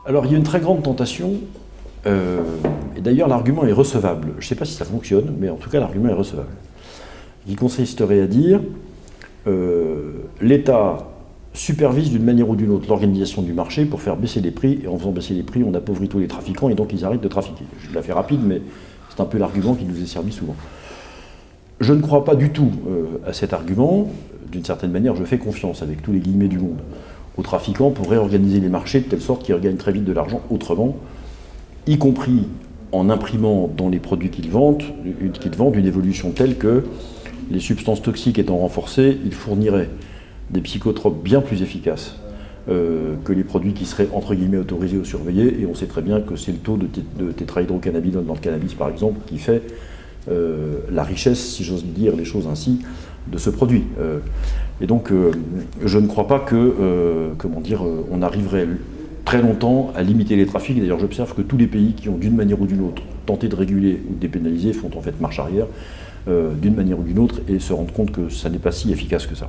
Alors il y a une très grande tentation, et d'ailleurs l'argument est recevable. Je ne sais pas si ça fonctionne, mais en tout cas l'argument est recevable. Il consisterait à dire l'État supervise d'une manière ou d'une autre l'organisation du marché pour faire baisser les prix, et en faisant baisser les prix, on appauvrit tous les trafiquants et donc ils arrêtent de trafiquer. Je la fais rapide, mais c'est un peu l'argument qui nous est servi souvent. Je ne crois pas du tout à cet argument. D'une certaine manière, je fais confiance, avec tous les guillemets du monde, aux trafiquants pour réorganiser les marchés de telle sorte qu'ils regagnent très vite de l'argent autrement, y compris en imprimant dans les produits qu'ils vendent une évolution telle que les substances toxiques étant renforcées, ils fourniraient des psychotropes bien plus efficaces que les produits qui seraient entre guillemets autorisés ou surveillés, et on sait très bien que c'est le taux de tétrahydrocannabinol dans le cannabis par exemple qui fait la richesse, si j'ose dire les choses ainsi, de ce produit. Et donc je ne crois pas que, on arriverait très longtemps à limiter les trafics. D'ailleurs j'observe que tous les pays qui ont d'une manière ou d'une autre tenté de réguler ou de dépénaliser font en fait marche arrière d'une manière ou d'une autre et se rendent compte que ça n'est pas si efficace que ça.